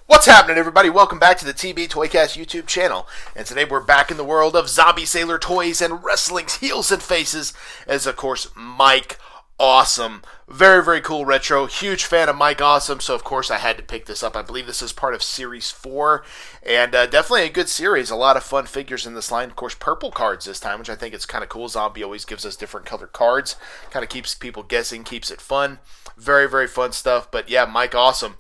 What's happening, everybody? Welcome back to the TB Toycast YouTube channel. And today we're back in the world of Zombie Sailor toys and wrestling's heels and faces as, of course, Mike Awesome. Very, very cool retro. Huge fan of Mike Awesome, so of course I had to pick this up. I believe this is part of Series 4, and definitely a good series. A lot of fun figures in this line. Of course, purple cards this time, which I think is kind of cool. Zombie always gives us different colored cards. Kind of keeps people guessing, keeps it fun. Very, very fun stuff. But yeah, Mike Awesome.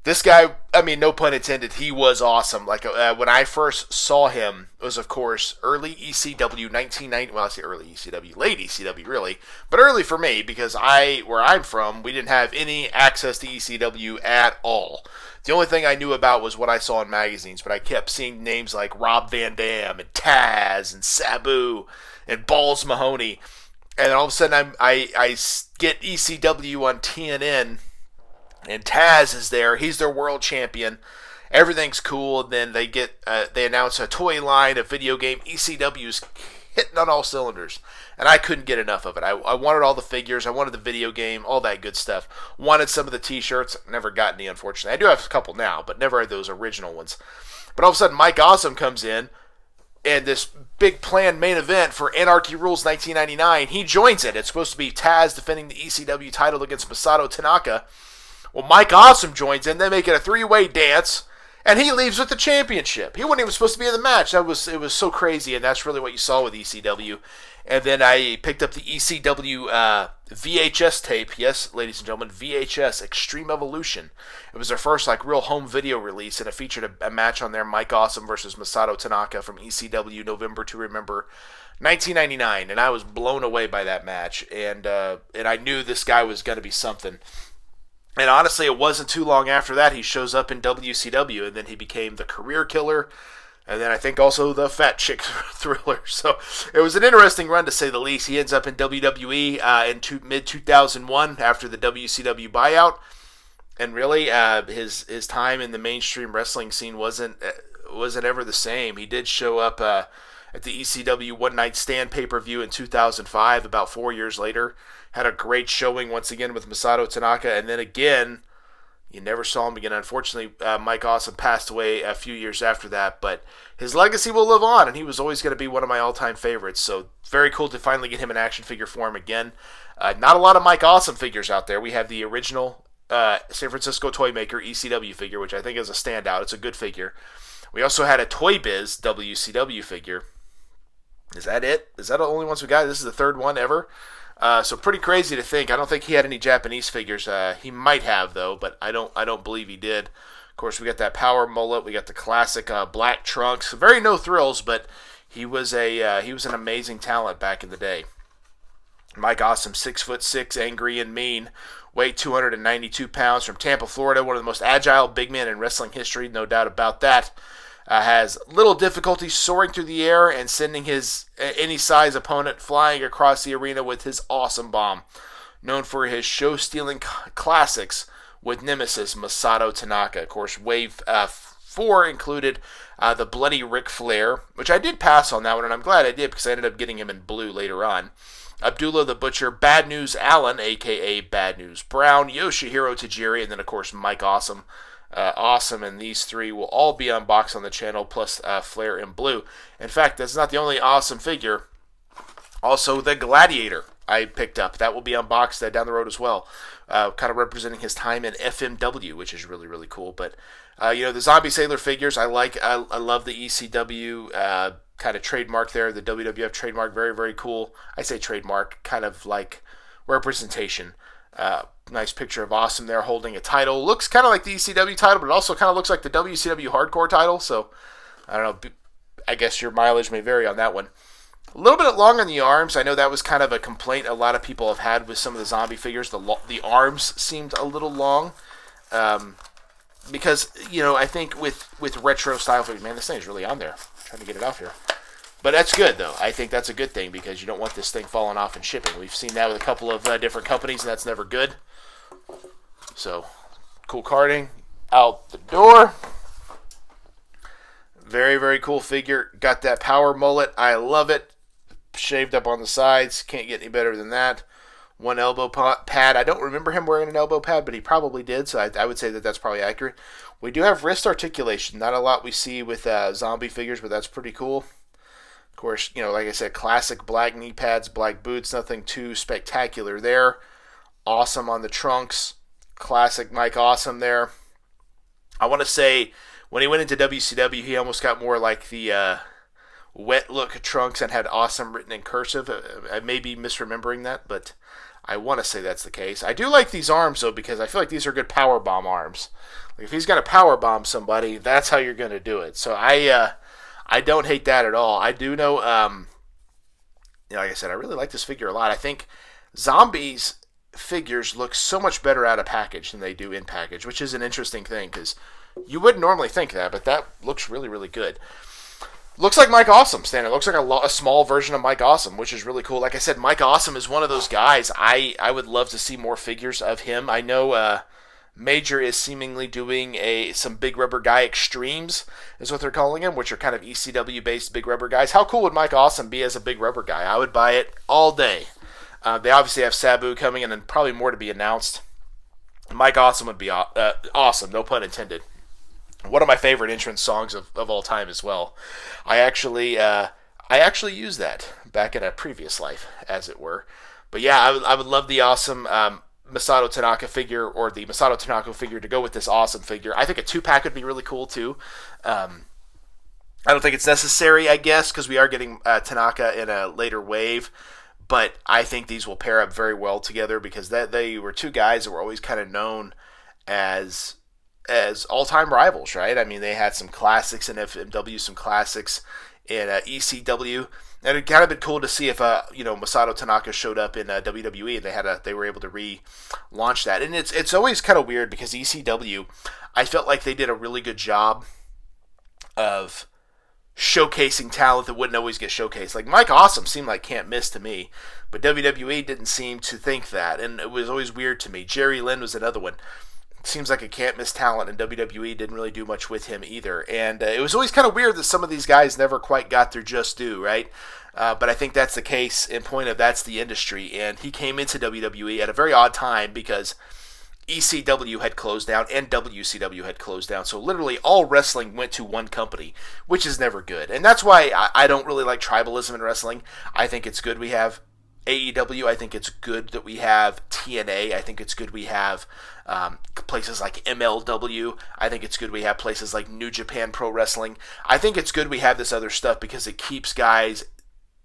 This guy, I mean, no pun intended, he was awesome. Like, when I first saw him, it was, of course, early ECW, 1990, well, I say early ECW, late ECW, really, but early for me, because where I'm from, we didn't have any access to ECW at all. The only thing I knew about was what I saw in magazines, but I kept seeing names like Rob Van Dam, and Taz, and Sabu, and Balls Mahoney, and all of a sudden I get ECW on TNN, and Taz is there. He's their world champion. Everything's cool. And then they announce a toy line, a video game. ECW's hitting on all cylinders. And I couldn't get enough of it. I wanted all the figures. I wanted the video game, all that good stuff. Wanted some of the t-shirts. Never got any, unfortunately. I do have a couple now, but never had those original ones. But all of a sudden, Mike Awesome comes in. And this big planned main event for Anarchy Rules 1999, he joins it. It's supposed to be Taz defending the ECW title against Masato Tanaka. Well, Mike Awesome joins in. They make it a three-way dance, and he leaves with the championship. He wasn't even supposed to be in the match. It was so crazy, and that's really what you saw with ECW. And then I picked up the ECW VHS tape. Yes, ladies and gentlemen, VHS Extreme Evolution. It was their first real home video release, and it featured a match on there: Mike Awesome versus Masato Tanaka from ECW November to Remember 1999. And I was blown away by that match, and I knew this guy was going to be something. And honestly, it wasn't too long after that he shows up in WCW, and then he became the Career Killer, and then I think also the Fat Chick Thriller. So it was an interesting run, to say the least. He ends up in WWE in mid-2001 after the WCW buyout, and really his time in the mainstream wrestling scene wasn't ever the same. He did show up at the ECW One Night Stand pay-per-view in 2005, about 4 years later. Had a great showing once again with Masato Tanaka, and then again, you never saw him again. Unfortunately, Mike Awesome passed away a few years after that, but his legacy will live on, and he was always going to be one of my all-time favorites. So very cool to finally get him in action figure form again. Not a lot of Mike Awesome figures out there. We have the original San Francisco Toy Maker ECW figure, which I think is a standout. It's a good figure. We also had a Toy Biz WCW figure. Is that it? Is that the only ones we got? This is the third one ever. So pretty crazy to think. I don't think he had any Japanese figures. He might have, though, but I don't believe he did. Of course, we got that power mullet. We got the classic black trunks. Very no thrills, but he was an amazing talent back in the day. Mike Awesome, 6'6", angry and mean, weighed 292 pounds, from Tampa, Florida. One of the most agile big men in wrestling history, no doubt about that. Has little difficulty soaring through the air and sending his any size opponent flying across the arena with his awesome bomb. Known for his show-stealing classics with nemesis Masato Tanaka. Of course, Wave 4 included the Bloody Ric Flair, which I did pass on that one, and I'm glad I did because I ended up getting him in blue later on. Abdullah the Butcher, Bad News Allen, a.k.a. Bad News Brown, Yoshihiro Tajiri, and then, of course, Mike Awesome. Awesome, and these three will all be unboxed on the channel, plus Flair in blue. In fact, that's not the only awesome figure. Also, the Gladiator I picked up. That will be unboxed down the road as well. Kind of representing his time in FMW, which is really, really cool. But, the Zombie Sailor figures, I like. I love the ECW kind of trademark there. The WWF trademark, very, very cool. I say trademark, kind of like representation. Nice picture of Awesome there holding a title. Looks kind of like the ECW title, but it also kind of looks like the WCW Hardcore title. So, I don't know. I guess your mileage may vary on that one. A little bit long on the arms. I know that was kind of a complaint a lot of people have had with some of the zombie figures. The arms seemed a little long. Because, I think with retro style figures, man, this thing is really on there. I'm trying to get it off here. But that's good, though. I think that's a good thing because you don't want this thing falling off in shipping. We've seen that with a couple of different companies, and that's never good. So, cool carding. Out the door. Very, very cool figure. Got that power mullet. I love it. Shaved up on the sides. Can't get any better than that. One elbow pad. I don't remember him wearing an elbow pad, but he probably did, so I would say that that's probably accurate. We do have wrist articulation. Not a lot we see with zombie figures, but that's pretty cool. Of course, like I said, classic black knee pads, black boots, nothing too spectacular there. Awesome on the trunks. Classic Mike Awesome there. I want to say when he went into WCW, he almost got more like the wet look trunks and had Awesome written in cursive. I may be misremembering that, but I want to say that's the case. I do like these arms, though, because I feel like these are good power bomb arms. Like if he's going to power bomb somebody, that's how you're going to do it. So I don't hate that at all. I do know, like I said, I really like this figure a lot. I think Zombies figures look so much better out of package than they do in package, which is an interesting thing because you wouldn't normally think that, but that looks really, really good. Looks like Mike Awesome standing. Looks like a small version of Mike Awesome, which is really cool. Like I said, Mike Awesome is one of those guys. I would love to see more figures of him. I know Major is seemingly doing some Big Rubber Guy Extremes, is what they're calling him, which are kind of ECW-based Big Rubber Guys. How cool would Mike Awesome be as a Big Rubber Guy? I would buy it all day. They obviously have Sabu coming in and probably more to be announced. Mike Awesome would be awesome, no pun intended. One of my favorite entrance songs of all time as well. I actually used that back in a previous life, as it were. But yeah, I would love the Awesome Masato Tanaka figure, or the Masato Tanaka figure, to go with this Awesome figure. I think a 2-pack would be really cool too. I don't think it's necessary, I guess, because we are getting Tanaka in a later wave. But I think these will pair up very well together because they were two guys that were always kind of known as all-time rivals, right? I mean, they had some classics in FMW, some classics in ECW, and it'd kind of been cool to see if Masato Tanaka showed up in WWE and they were able to relaunch that. And it's always kind of weird because ECW, I felt like they did a really good job of showcasing talent that wouldn't always get showcased. Like Mike Awesome seemed like can't miss to me, but WWE didn't seem to think that, and it was always weird to me. Jerry Lynn was another one. Seems like a can't miss talent, and WWE didn't really do much with him either. And it was always kind of weird that some of these guys never quite got their just due, right? But I think that's the case in point of that's the industry. And he came into WWE at a very odd time because ECW had closed down and WCW had closed down. So literally all wrestling went to one company, which is never good. And that's why I don't really like tribalism in wrestling. I think it's good we have AEW. I think it's good that we have TNA. I think it's good we have places like MLW. I think it's good we have places like New Japan Pro Wrestling. I think it's good we have this other stuff because it keeps guys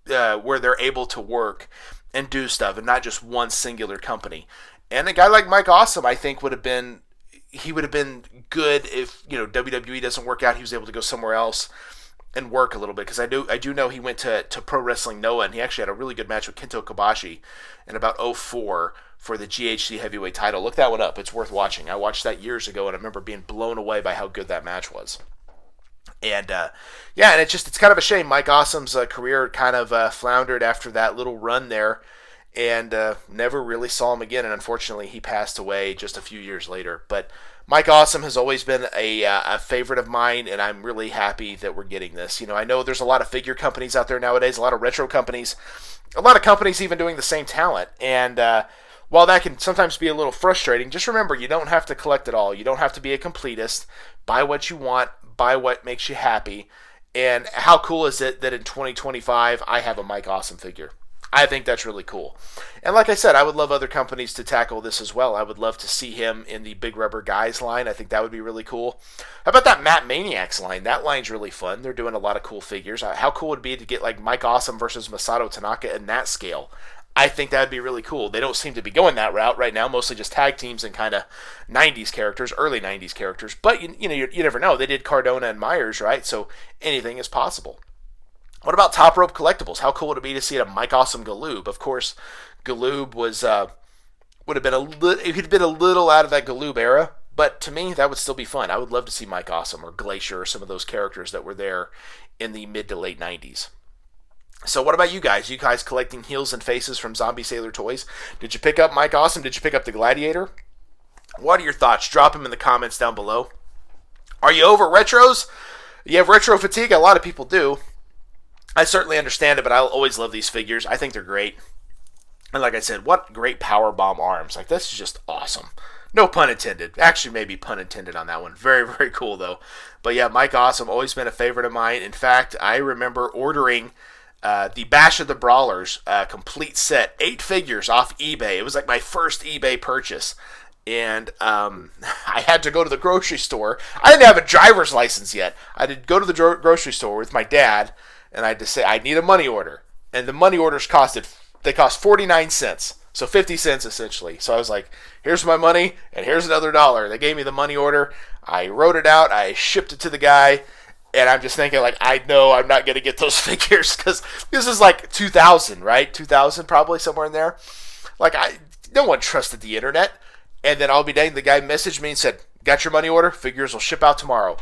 where they're able to work and do stuff and not just one singular company. And a guy like Mike Awesome, I think, would have been good if WWE doesn't work out. He was able to go somewhere else and work a little bit, because I do know he went to Pro Wrestling Noah, and he actually had a really good match with Kento Kobashi in about 2004 for the GHC heavyweight title. Look that one up. It's worth watching. I watched that years ago, and I remember being blown away by how good that match was. And and it's kind of a shame. Mike Awesome's career kind of floundered after that little run there, and never really saw him again. And unfortunately, he passed away just a few years later. But Mike Awesome has always been a favorite of mine, and I'm really happy that we're getting this. I know there's a lot of figure companies out there nowadays, a lot of retro companies, a lot of companies even doing the same talent. And while that can sometimes be a little frustrating, just remember, you don't have to collect it all. You don't have to be a completist. Buy what you want. Buy what makes you happy. And how cool is it that in 2025 I have a Mike Awesome figure? I think that's really cool. And like I said, I would love other companies to tackle this as well. I would love to see him in the Big Rubber Guys line. I think that would be really cool. How about that Matt Maniacs line? That line's really fun. They're doing a lot of cool figures. How cool would it be to get like Mike Awesome versus Masato Tanaka in that scale? I think that would be really cool. They don't seem to be going that route right now, mostly just tag teams and kind of 90s characters, early 90s characters. But you never know. They did Cardona and Myers, right? So anything is possible. What about Top Rope Collectibles? How cool would it be to see a Mike Awesome Galoob? Of course, Galoob would have been he'd been a little out of that Galoob era, but to me that would still be fun. I would love to see Mike Awesome or Glacier or some of those characters that were there in the mid to late 90s. So what about you guys? You guys collecting heels and faces from Zombie Sailor Toys? Did you pick up Mike Awesome? Did you pick up the Gladiator? What are your thoughts? Drop them in the comments down below. Are you over retros? You have retro fatigue? A lot of people do. I certainly understand it, but I'll always love these figures. I think they're great. And like I said, what great power bomb arms. Like, this is just awesome. No pun intended. Actually, maybe pun intended on that one. Very, very cool, though. But yeah, Mike Awesome, always been a favorite of mine. In fact, I remember ordering the Bash of the Brawlers complete set, 8 figures off eBay. It was like my first eBay purchase. And I had to go to the grocery store. I didn't have a driver's license yet. I did go to the grocery store with my dad, and I had to say, I need a money order. And the money orders cost 49 cents. So 50 cents essentially. So I was like, here's my money, and here's another $1. They gave me the money order. I wrote it out. I shipped it to the guy. And I'm just thinking, like, I know I'm not going to get those figures because this is like 2000, right? 2000 probably, somewhere in there. Like, no one trusted the internet. And then I'll be dang, the guy messaged me and said, got your money order? Figures will ship out tomorrow.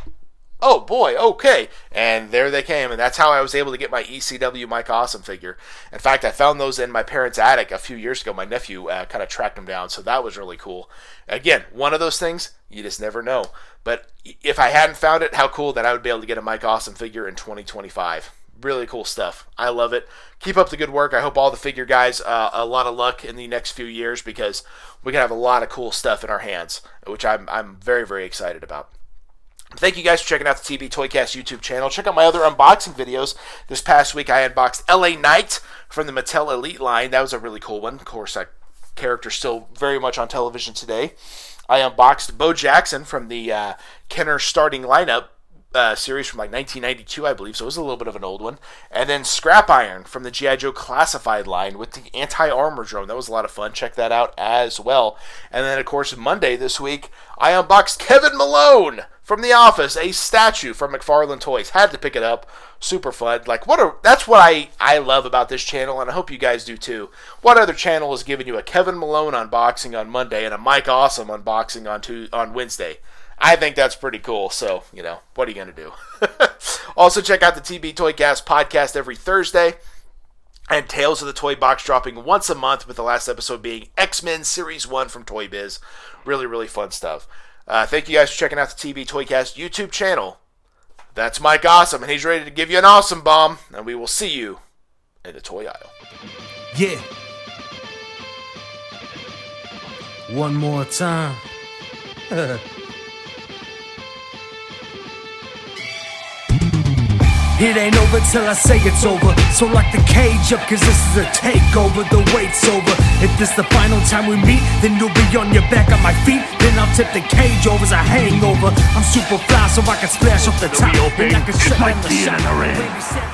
Oh, boy, okay. And there they came, and that's how I was able to get my ECW Mike Awesome figure. In fact, I found those in my parents' attic a few years ago. My nephew kind of tracked them down, so that was really cool. Again, one of those things, you just never know. But if I hadn't found it, how cool that I would be able to get a Mike Awesome figure in 2025. Really cool stuff. I love it. Keep up the good work. I hope all the figure guys a lot of luck in the next few years because we can have a lot of cool stuff in our hands, which I'm very, very excited about. Thank you guys for checking out the TB Toycast YouTube channel. Check out my other unboxing videos. This past week I unboxed LA Knight from the Mattel Elite line. That was a really cool one. Of course, that character's still very much on television today. I unboxed Bo Jackson from the Kenner Starting Lineup series from like 1992, I believe, so it was a little bit of an old one. And then Scrap Iron from the G.I. Joe Classified line with the anti-armor drone. That was a lot of fun. Check that out as well. And then, of course, Monday this week, I unboxed Kevin Malone from The Office, a statue from McFarlane Toys. Had to pick it up. Super fun. Like, that's what I love about this channel, and I hope you guys do too. What other channel is giving you a Kevin Malone unboxing on Monday and a Mike Awesome unboxing on Wednesday? I think that's pretty cool, so, what are you going to do? Also, check out the TB Toycast podcast every Thursday, and Tales of the Toy Box dropping once a month, with the last episode being X-Men Series 1 from Toy Biz. Really, really fun stuff. Thank you guys for checking out the TB Toycast YouTube channel. That's Mike Awesome, and he's ready to give you an awesome bomb, and we will see you in the toy aisle. Yeah. One more time. It ain't over till I say it's over. So lock the cage up, cause this is a takeover. The wait's over. If this the final time we meet, then you'll be on your back on my feet. Then I'll tip the cage over as a hangover. I'm super fly so I can splash off the top. And I can shut down the shot.